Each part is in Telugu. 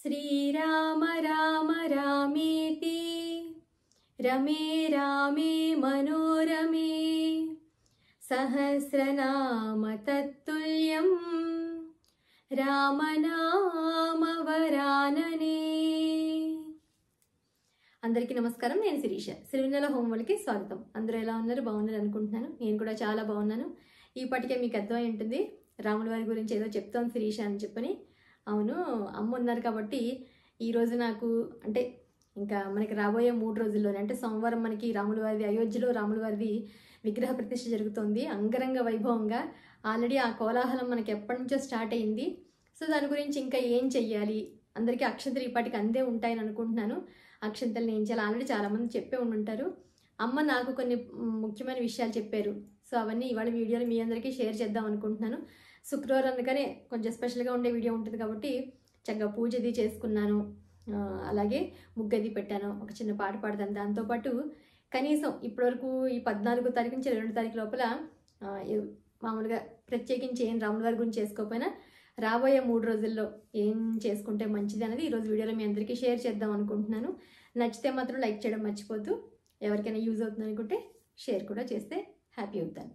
श्रीराम राम रामेति रमे रामे मनोरमे सहस्रनाम तत्तुल्यं రామనామ వరాననే. అందరికీ నమస్కారం. నేను శిరీష. సిరివెన్నెల హోమ్ వాళ్ళకి స్వాగతం. అందరూ ఎలా ఉన్నారు? బాగున్నారు అనుకుంటున్నాను. నేను కూడా చాలా బాగున్నాను. ఈపాటికే మీకు అర్థమై ఉంటుంది రాముల వారి గురించి ఏదో చెప్తాను శిరీష అని చెప్పని. అవును, అమ్మ ఉన్నారు కాబట్టి ఈరోజు నాకు అంటే ఇంకా మనకి రాబోయే 3 రోజుల్లోనే అంటే సోమవారం మనకి రాముల వారిది అయోధ్యలో రాముల వారిది విగ్రహ ప్రతిష్ఠ జరుగుతోంది అంగరంగ వైభవంగా. ఆల్రెడీ ఆ కోలాహలం మనకి ఎప్పటి నుంచో స్టార్ట్ అయింది. సో దాని గురించి ఇంకా ఏం చెయ్యాలి, అందరికీ అక్షంతలు ఇప్పటికి అందే ఉంటాయని అనుకుంటున్నాను. అక్షంతల్ని ఏం చేయాలి ఆల్రెడీ చాలామంది చెప్పే ఉంటారు. అమ్మ నాకు కొన్ని ముఖ్యమైన విషయాలు చెప్పారు. సో అవన్నీ ఇవాళ వీడియోలో మీ అందరికీ షేర్ చేద్దాం అనుకుంటున్నాను. శుక్రవారం అందుకనే కొంచెం స్పెషల్గా ఉండే వీడియో ఉంటుంది కాబట్టి చక్కగా పూజది చేసుకున్నాను. అలాగే ముగ్గది పెట్టాను, ఒక చిన్న పాట పాడతాను. దాంతోపాటు కనీసం ఇప్పటివరకు ఈ 14వ తారీఖు నుంచి 22వ తారీఖు లోపల మామూలుగా ప్రత్యేకించి ఏం రాముల వారి గురించి చేసుకోకపోయినా రాబోయే 3 రోజుల్లో ఏం చేసుకుంటే మంచిది అనేది ఈరోజు వీడియోలో మీ అందరికీ షేర్ చేద్దాం అనుకుంటున్నాను. నచ్చితే మాత్రం లైక్ చేయడం మర్చిపోద్దు. ఎవరికైనా యూజ్ అవుతుంది అనుకుంటే షేర్ కూడా చేస్తే హ్యాపీ అవుతాను.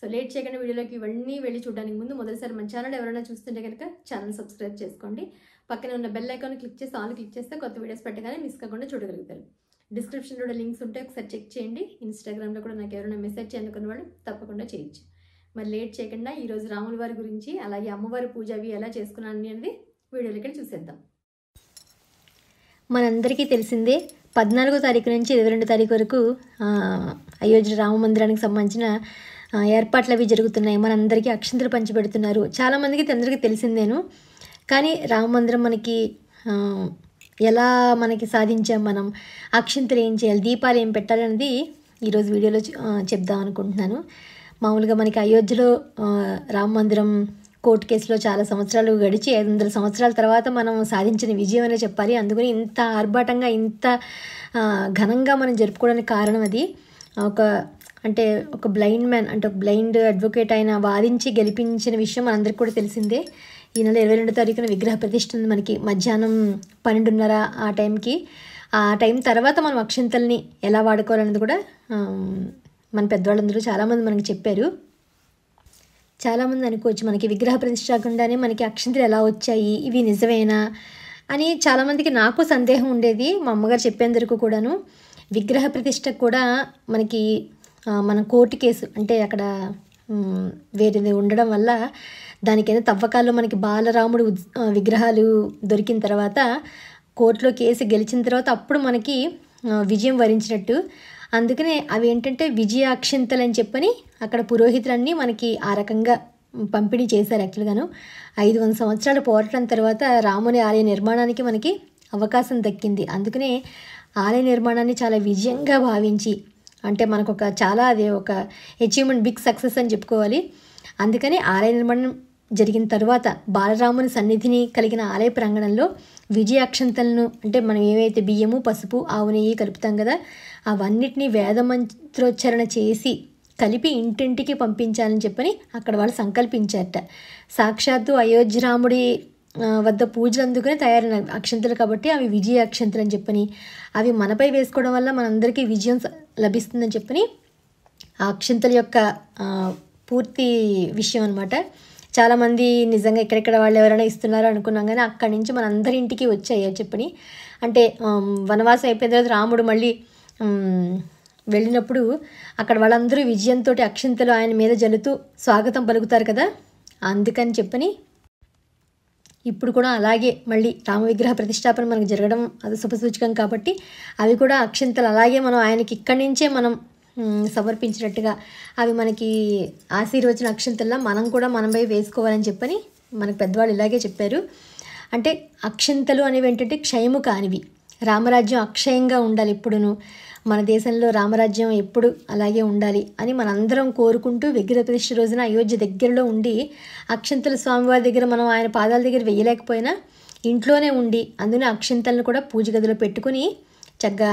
సో లేట్ చేయకుండా వీడియోలోకి ఇవన్నీ వెళ్ళి చూడడానికి ముందు మొదటిసారి మన ఛానల్ ఎవరైనా చూస్తుంటే కనుక ఛానల్ సబ్స్క్రైబ్ చేసుకోండి. పక్కనే ఉన్న బెల్ ఐకాన్ క్లిక్ చేసి ఆల్ క్లిక్ చేస్తే కొత్త వీడియోస్ పెట్టగానే మిస్ కాకుండా చూడగలుగుతారు. డిస్క్రిప్షన్లో కూడా లింక్స్ ఉంటే ఒకసారి చెక్ చేయండి. ఇన్స్టాగ్రామ్లో కూడా నాకు ఎవరైనా మెసేజ్ చేయాలనుకున్న వాళ్ళు తప్పకుండా చేయొచ్చు. మరి లేట్ చేయకుండా ఈరోజు రాముల వారి గురించి అలాగే అమ్మవారి పూజ అవి ఎలా చేసుకున్నాను అనేది వీడియోలోకి చూసేద్దాం. మనందరికీ తెలిసిందే 14వ తారీఖు నుంచి 22వ తారీఖు వరకు అయోధ్య రామ మందిరానికి సంబంధించిన ఏర్పాట్లు అవి జరుగుతున్నాయి. మనందరికీ అక్షంతలు పంచిపెడుతున్నారు. చాలామందికి అందరికీ తెలిసిందేను. కానీ రామ మందిరం మనకి ఎలా మనకి సాధించాం, మనం అక్షంతలు ఏం చేయాలి, దీపాలు ఏం పెట్టాలనేది ఈరోజు వీడియోలో చెప్దాం అనుకుంటున్నాను. మామూలుగా మనకి అయోధ్యలో రామ మందిరం కోర్టు కేసులో చాలా సంవత్సరాలు గడిచి 500 సంవత్సరాల తర్వాత మనం సాధించిన విజయం అనే చెప్పాలి. అందుకని ఇంత ఆర్భాటంగా ఇంత ఘనంగా మనం జరుపుకోవడానికి కారణం అది ఒక బ్లైండ్ మ్యాన్ అంటే ఒక బ్లైండ్ అడ్వకేట్ ఆయన వాదించి గెలిపించిన విషయం మనందరికీ కూడా తెలిసిందే. ఈ నెల 22వ తారీఖున విగ్రహ ప్రతిష్ఠ ఉంది మనకి మధ్యాహ్నం 12:30 ఆ టైంకి. ఆ టైం తర్వాత మనం అక్షంతల్ని ఎలా వాడుకోవాలనేది కూడా మన పెద్దవాళ్ళందరూ చాలామంది మనకి చెప్పారు. చాలామంది అనుకోవచ్చు మనకి విగ్రహ ప్రతిష్ఠ కాకుండానే మనకి అక్షంతలు ఎలా వచ్చాయి, ఇవి నిజమేనా అని చాలామందికి నాకు సందేహం ఉండేది. మా అమ్మగారు చెప్పేందుకు కూడాను విగ్రహ ప్రతిష్ఠ కూడా మనకి మన కోర్టు కేసు అంటే అక్కడ వేరేది ఉండడం వల్ల దానికి ఏదో తవ్వకాల్లో మనకి బాలరాముడు విగ్రహాలు దొరికిన తర్వాత కోర్టులో కేసు గెలిచిన తర్వాత అప్పుడు మనకి విజయం వరించినట్టు. అందుకనే అవి ఏంటంటే విజయ అక్షంతలు అని చెప్పని అక్కడ పురోహితులన్నీ మనకి ఆ రకంగా పంపిణీ చేశారు. యాక్చువల్గాను 500 సంవత్సరాల పోరాటం తర్వాత రాముని ఆలయ నిర్మాణానికి మనకి అవకాశం దక్కింది. అందుకనే ఆలయ నిర్మాణాన్ని చాలా విజయంగా భావించి అంటే మనకు అది ఒక అచీవ్మెంట్, బిగ్ సక్సెస్ అని చెప్పుకోవాలి. అందుకని ఆలయ నిర్మాణం జరిగిన తర్వాత బాలరాముని సన్నిధిని కలిగిన ఆలయ ప్రాంగణంలో విజయ అక్షంతలను అంటే మనం ఏవైతే బియ్యము, పసుపు, ఆవు నెయ్యి కలుపుతాం కదా, అవన్నిటినీ వేదమంత్రోచ్చరణ చేసి కలిపి ఇంటింటికి పంపించాలని చెప్పని అక్కడ వాళ్ళు సంకల్పించారట. సాక్షాత్తు అయోధ్య రాముడి వద్ద పూజలు అందుకుని తయారైన అక్షంతలు కాబట్టి అవి విజయ అక్షంతలు అని చెప్పని, అవి మనపై వేసుకోవడం వల్ల మనందరికీ విజయం లభిస్తుందని చెప్పని ఆ అక్షంతల యొక్క పూర్తి విషయం అనమాట. చాలామంది నిజంగా ఎక్కడెక్కడ వాళ్ళు ఎవరైనా ఇస్తున్నారో అనుకున్నాం, కానీ అక్కడి నుంచి మన అందరి ఇంటికి వచ్చాయో చెప్పని. అంటే వనవాసం అయిపోయిన తర్వాత రాముడు మళ్ళీ వెళ్ళినప్పుడు అక్కడ వాళ్ళందరూ విజయంతో అక్షంతలు ఆయన మీద జల్లుతూ స్వాగతం పలుకుతారు కదా, అందుకని చెప్పని ఇప్పుడు కూడా అలాగే మళ్ళీ రామ విగ్రహ ప్రతిష్టాపన మనకు జరగడం అది శుభసూచకం కాబట్టి అవి కూడా అక్షంతలు అలాగే మనం ఆయనకి ఇక్కడి నుంచే మనం సమర్పించినట్టుగా అవి మనకి ఆశీర్వచన అక్షంతల్లా మనం కూడా మనపై వేసుకోవాలని చెప్పని మనకు పెద్దవాళ్ళు ఇలాగే చెప్పారు. అంటే అక్షంతలు అనేవి ఏంటంటే క్షయము కానివి. రామరాజ్యం అక్షయంగా ఉండాలి ఎప్పుడును, మన దేశంలో రామరాజ్యం ఎప్పుడు అలాగే ఉండాలి అని మనందరం కోరుకుంటూ విగ్రహ ప్రతిష్ఠ రోజున అయోధ్య దగ్గరలో ఉండి అక్షంతలు స్వామివారి దగ్గర మనం ఆయన పాదాల దగ్గర వేయలేకపోయినా ఇంట్లోనే ఉండి అందులో అక్షంతలను కూడా పూజ గదిలో పెట్టుకుని చక్కగా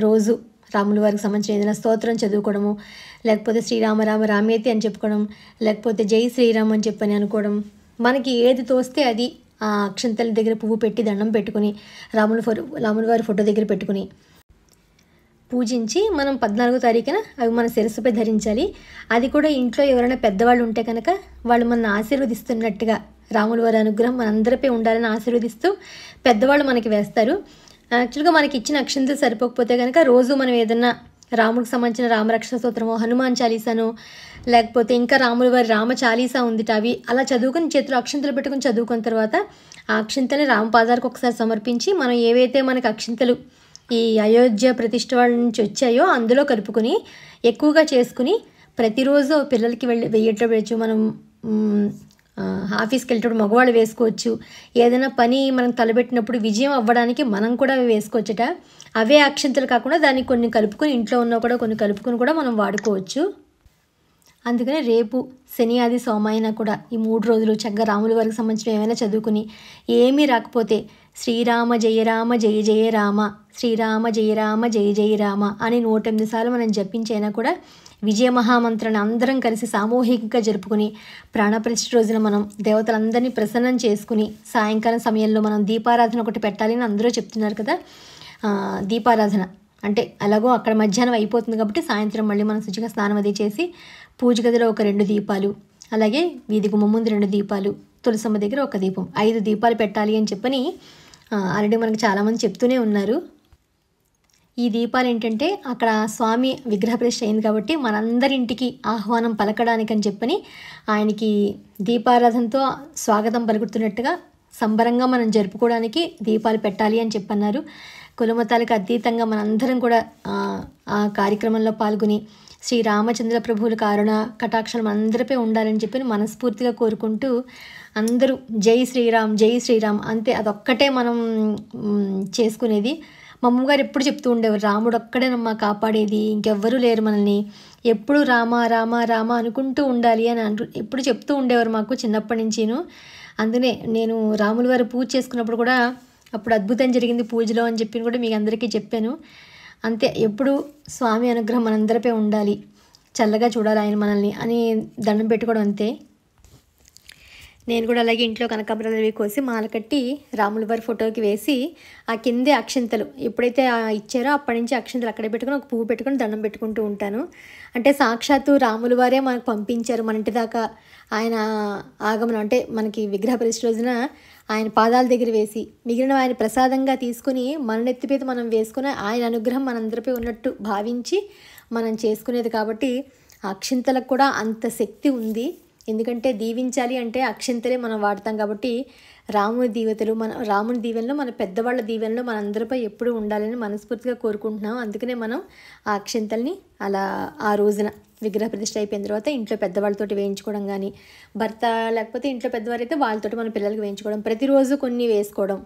రోజు రాముల వారికి సంబంధించిన ఏదైనా స్తోత్రం చదువుకోవడము, లేకపోతే శ్రీరామ రామ రామేతి అని చెప్పుకోవడం, లేకపోతే జై శ్రీరామ్ అని చెప్పని అనుకోవడం, మనకి ఏది తోస్తే అది ఆ అక్షంతల దగ్గర పువ్వు పెట్టి దండం పెట్టుకుని రాముల వారి ఫోటో దగ్గర పెట్టుకుని పూజించి మనం 14వ తారీఖున అవి మన శిరస్సుపై ధరించాలి. అది కూడా ఇంట్లో ఎవరైనా పెద్దవాళ్ళు ఉంటే కనుక వాళ్ళు మనల్ని ఆశీర్వదిస్తున్నట్టుగా రాముల వారి అనుగ్రహం మనందరిపై ఉండాలని ఆశీర్వదిస్తూ పెద్దవాళ్ళు మనకి వేస్తారు. యాక్చువల్గా మనకి ఇచ్చిన అక్షంతలు సరిపోకపోతే కనుక రోజు మనం ఏదన్నా రాముడికి సంబంధించిన రామరక్ష స్తోత్రమో, హనుమాన్ చాలీసానో, లేకపోతే ఇంకా రాముల వారి రామ చాలీసా ఉంది అవి అలా చదువుకుని చేతిలో అక్షంతలు పెట్టుకుని చదువుకున్న తర్వాత ఆ అక్షంతల్ని రామపాదాలకు ఒకసారి సమర్పించి మనం ఏవైతే మనకు అక్షంతలు ఈ అయోధ్య ప్రతిష్ఠ వాళ్ళ నుంచి వచ్చాయో అందులో కలుపుకొని ఎక్కువగా చేసుకుని ప్రతిరోజు పిల్లలకి వెయ్యేటప్పుడు మనం ఆఫీస్కి వెళ్ళేటప్పుడు మగవాళ్ళు వేసుకోవచ్చు. ఏదైనా పని మనం తలబెట్టినప్పుడు విజయం అవ్వడానికి మనం కూడా అవి వేసుకోవచ్చట. అవే అక్షంతలు కాకుండా దాన్ని కొన్ని కలుపుకొని ఇంట్లో ఉన్న కూడా కొన్ని కలుపుకొని కూడా మనం వాడుకోవచ్చు. అందుకని రేపు శని ఆది సోమాయినా కూడా ఈ 3 రోజులు చక్కగా రాముల వారికి సంబంధించిన ఏమైనా చదువుకుని ఏమీ రాకపోతే శ్రీరామ జయ రామ జయ జయ రామ, శ్రీరామ జయ రామ జయ జయ రామ అని 108 సార్లు మనం జపించైనా కూడా విజయ మహామంత్రాన్ని అందరం కలిసి సామూహికంగా జరుపుకుని ప్రాణప్రతిష్ఠ రోజున మనం దేవతలందరినీ ప్రసన్నం చేసుకుని సాయంకాలం సమయంలో మనం దీపారాధన ఒకటి పెట్టాలి అని అందరూ చెప్తున్నారు కదా. దీపారాధన అంటే అలాగో అక్కడ మధ్యాహ్నం అయిపోతుంది కాబట్టి సాయంత్రం మళ్ళీ మనం శుచిగా స్నానం అది చేసి పూజ గదిలో ఒక 2 దీపాలు, అలాగే వీధి గుమ్మం ముందు 2 దీపాలు, తులసమ్మ దగ్గర ఒక దీపం, 5 దీపాలు పెట్టాలి అని చెప్పని ఆల్రెడీ మనకు చాలామంది చెప్తూనే ఉన్నారు. ఈ దీపాలు ఏంటంటే అక్కడ స్వామి విగ్రహ ప్రతిష్ఠ అయింది కాబట్టి మనందరింటికి ఆహ్వానం పలకడానికి అని చెప్పని ఆయనకి దీపారాధనతో స్వాగతం పలుకుతున్నట్టుగా సంబరంగా మనం జరుపుకోవడానికి దీపాలు పెట్టాలి అని చెప్పన్నారు. కులమతాలకు అతీతంగా మనందరం కూడా ఆ కార్యక్రమంలో పాల్గొని శ్రీ రామచంద్ర ప్రభువుల కారుణ కటాక్షలు మనందరిపై ఉండాలని చెప్పి మనస్ఫూర్తిగా కోరుకుంటూ అందరూ జై శ్రీరామ్ అంతే, అదొక్కటే మనం చేసుకునేది. మా అమ్మగారు ఎప్పుడు చెప్తూ ఉండేవారు, రాముడు ఒక్కడేనమ్మా కాపాడేది, ఇంకెవ్వరూ లేరు మనల్ని, ఎప్పుడు రామ రామ రామ అనుకుంటూ ఉండాలి అని ఎప్పుడు చెప్తూ ఉండేవారు మాకు చిన్నప్పటి నుంచిను. అందుకనే నేను రాముల వారి పూజ చేసుకున్నప్పుడు కూడా అప్పుడు అద్భుతం జరిగింది పూజలో అని చెప్పి కూడా మీకు అందరికీ చెప్పాను. అంతే, ఎప్పుడు స్వామి అనుగ్రహం మనందరిపై ఉండాలి, చల్లగా చూడాలి ఆయన మనల్ని అని దండం పెట్టుకోవడం అంతే. నేను కూడా అలాగే ఇంట్లో కనకాంబరాలు కోసి మాల కట్టి రాముల వారి ఫోటోకి వేసి ఆ కిందే అక్షంతలు ఎప్పుడైతే ఇచ్చారో అప్పటి నుంచి అక్షంతలు అక్కడే పెట్టుకుని ఒక పువ్వు పెట్టుకుని దండం పెట్టుకుంటూ ఉంటాను. అంటే సాక్షాత్తు రాముల వారే మనకు పంపించారు మన ఇంటి దాకా. ఆయన ఆగమనం అంటే మనకి విగ్రహ ప్రతిష్ఠ రోజున ఆయన పాదాల దగ్గర వేసి మిగిలిన ఆయన ప్రసాదంగా తీసుకుని మన నెత్తిపేత మనం వేసుకుని ఆయన అనుగ్రహం మనందరిపై ఉన్నట్టు భావించి మనం చేసుకునేది కాబట్టి అక్షింతలకు కూడా అంత శక్తి ఉంది. ఎందుకంటే దీవించాలి అంటే అక్షింతలే మనం వాడతాం కాబట్టి రాముని దీవెనలు మన పెద్దవాళ్ళ దీవెనలు మనందరిపై ఎప్పుడూ ఉండాలని మనస్ఫూర్తిగా కోరుకుంటున్నాం. అందుకనే మనం ఆ అక్షింతల్ని అలా ఆ రోజున విగ్రహ ప్రతిష్ఠ అయిపోయిన తర్వాత ఇంట్లో పెద్దవాళ్ళతోటి వేయించుకోవడం కానీ, భర్త లేకపోతే ఇంట్లో పెద్దవారైతే వాళ్ళతోటి మన పిల్లలకి వేయించుకోవడం, ప్రతిరోజు కొన్ని వేసుకోవడం,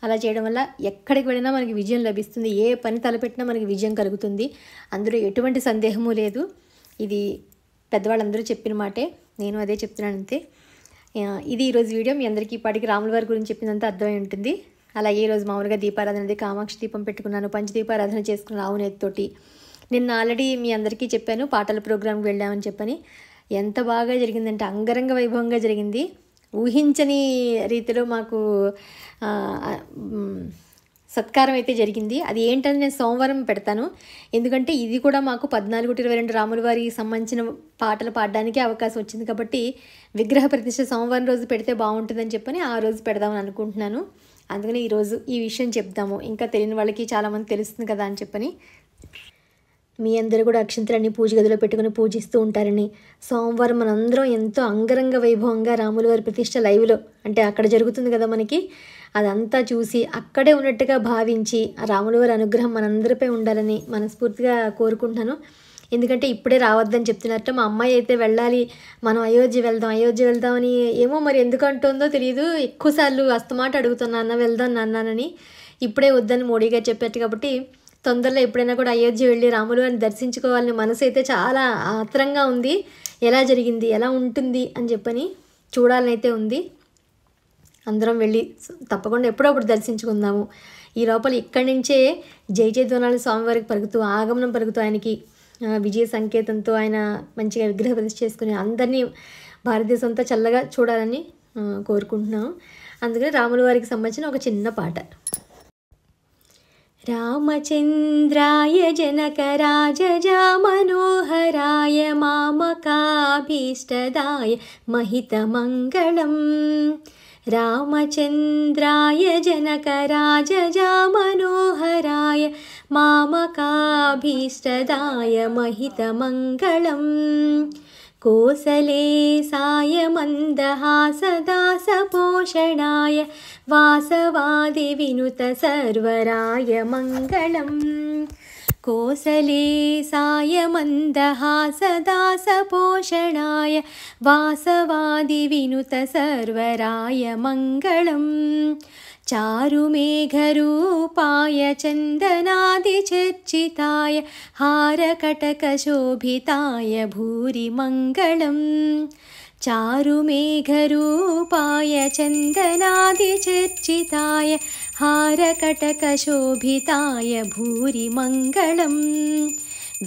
అలా చేయడం వల్ల ఎక్కడికి వెళ్ళినా మనకి విజయం లభిస్తుంది. ఏ పని తలపెట్టినా మనకి విజయం కలుగుతుంది. అందులో ఎటువంటి సందేహము లేదు. ఇది పెద్దవాళ్ళందరూ చెప్పిన మాటే, నేను అదే చెప్తున్నాను అంతే. ఇది ఈరోజు వీడియో. మీ అందరికీ ఇప్పటికి రాముల వారి గురించి చెప్పినంత అర్థమై ఉంటుంది. అలాగే ఈరోజు మామూలుగా దీపారాధన కామాక్షి దీపం పెట్టుకున్నాను, పంచదీపారాధన చేసుకున్నాను ఆవు నెయ్యితోటి. నిన్న ఆల్రెడీ మీ అందరికీ చెప్పాను పాటల ప్రోగ్రాంకి వెళ్ళామని చెప్పని. ఎంత బాగా జరిగిందంటే అంగరంగ వైభవంగా జరిగింది. ఊహించని రీతిలో మాకు సత్కారం అయితే జరిగింది. అది ఏంటని నేను సోమవారం పెడతాను. ఎందుకంటే ఇది కూడా మాకు 14-22 రాముల వారికి సంబంధించిన పాటలు పాడడానికి అవకాశం వచ్చింది కాబట్టి విగ్రహ ప్రతిష్ఠ సోమవారం రోజు పెడితే బాగుంటుందని చెప్పని ఆ రోజు పెడదామని అనుకుంటున్నాను. అందుకని ఈరోజు ఈ విషయం చెప్దాము, ఇంకా తెలియని వాళ్ళకి చాలామంది తెలుస్తుంది కదా అని చెప్పని. మీ అందరూ కూడా అక్షంతలన్నీ పూజ గదిలో పెట్టుకుని పూజిస్తూ ఉంటారని, సోమవారం మనందరం ఎంతో అంగరంగ వైభవంగా రాముల వారి ప్రతిష్ఠ లైవ్లో అంటే అక్కడ జరుగుతుంది కదా మనకి, అదంతా చూసి అక్కడే ఉన్నట్టుగా భావించి ఆ రాముల వారి అనుగ్రహం మనందరిపై ఉండాలని మనస్ఫూర్తిగా కోరుకుంటున్నాను. ఎందుకంటే ఇప్పుడే రావద్దని చెప్తున్నట్టు మా అమ్మాయి అయితే వెళ్ళాలి, మనం అయోధ్య వెళ్దామని ఏమో మరి ఎందుకు అంటుందో తెలియదు. ఎక్కువసార్లు అస్తమాట అడుగుతున్నా, అన్న వెళ్దాం నాన్నని. ఇప్పుడే వద్దని మోడీ గారు చెప్పారు కాబట్టి తొందరలో ఎప్పుడైనా కూడా అయోధ్య వెళ్ళి రాముల వారిని దర్శించుకోవాలని మనసు అయితే చాలా ఆత్రంగా ఉంది. ఎలా జరిగింది, ఎలా ఉంటుంది అని చెప్పని చూడాలనైతే ఉంది. అందరం వెళ్ళి తప్పకుండా ఎప్పుడప్పుడు దర్శించుకుందాము. ఈ లోపల ఇక్కడి నుంచే జై జయధ్వనాలు స్వామివారికి పలుకుతూ ఆగమనం పలుకుతూ ఆయనకి విజయ సంకేతంతో ఆయన మంచిగా విగ్రహ ప్రతిష్ఠ చేసుకుని అందరినీ భారతదేశం అంతా చల్లగా చూడాలని కోరుకుంటున్నాము. అందుకని రాముల వారికి సంబంధించిన ఒక చిన్న పాట. రామచంద్రాయ జనకరాజజా మనోహరాయ మామకాభీష్టదాయ మహితమంగళం. రామచంద్రాయ జనకరాజజా మనోహరాయ మామకాభీష్టదాయ మహితమంగళం. కోసలేశాయ మందహాసదాసపోషణాయ వాసవాది వినుత సర్వరాయ మంగళం. కోసలేశాయ మందహాసదాసపోషణాయ వాసవాది వినుత సర్వరాయ మంగళం. చారుమేఘరూపాయ చందనాదిచర్చితాయ హారకటకశోభితాయ భూరి మంగళం. చారుమేఘరూపాయ చందనాదిచర్చితాయ హారకటకశోభితాయ భూరి మంగళం.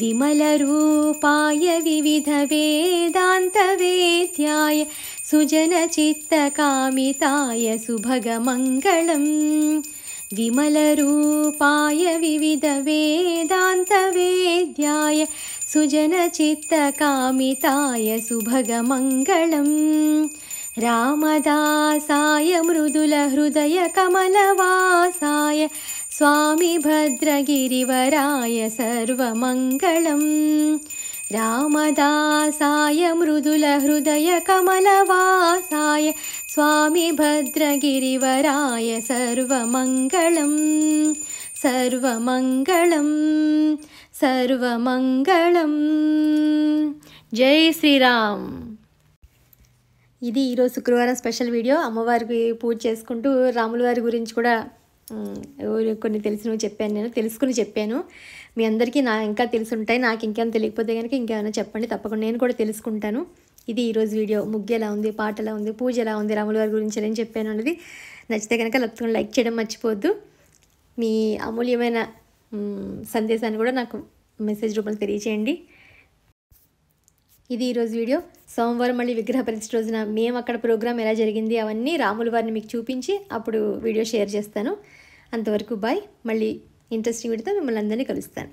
విమలరూపాయ వివిధవేదాन्तవేద్యాయ సుజనచిత్తకామితాయ సుభగమంగళం. విమలరూపాయ వివిధవేదాन्तవేద్యాయ సుజనచిత్తకామితాయ సుభగమంగళం. రామదాసాయ మృదులహృదయకమలవాసాయ స్వామి భద్రగిరివరాయ సర్వమంగళం. రామదాసాయ మృదులహృదయకమలవాసాయ స్వామి భద్రగిరివరాయ సర్వమంగళం. సర్వమంగళం సర్వమంగళం. జై శ్రీరామ్. ఇది ఈరోజు శుక్రవారం స్పెషల్ వీడియో. అమ్మవారికి పూజ చేసుకుంటూ రాముల వారి గురించి కూడా కొన్ని తెలిసినవి చెప్పాను, నేను తెలుసుకుని చెప్పాను. మీ అందరికీ ఇంకా తెలుసుంటాయి. నాకు ఇంకేమైనా తెలియకపోతే కనుక ఇంకేమైనా చెప్పండి, తప్పకుండా నేను కూడా తెలుసుకుంటాను. ఇది ఈరోజు వీడియో. ముగ్గు ఎలా ఉంది, పాట ఎలా ఉంది, పూజ ఎలా ఉంది, రాముల వారి గురించి ఏం చెప్పాను అన్నది నచ్చితే కనుక లైక్ చేయడం మర్చిపోవద్దు. మీ అమూల్యమైన సందేశాన్ని కూడా నాకు మెసేజ్ రూపంలో తెలియచేయండి. ఇది ఈరోజు వీడియో. సోమవారం మళ్ళీ విగ్రహ ప్రతిష్ఠ రోజున మేము అక్కడ ప్రోగ్రామ్ ఎలా జరిగింది అవన్నీ రాముల వారిని మీకు చూపించి అప్పుడు వీడియో షేర్ చేస్తాను. అంతవరకు బాయ్. మళ్ళీ ఇంట్రెస్టింగ్ వీడియోతో మిమ్మల్ని అందరినీ కలుస్తాను.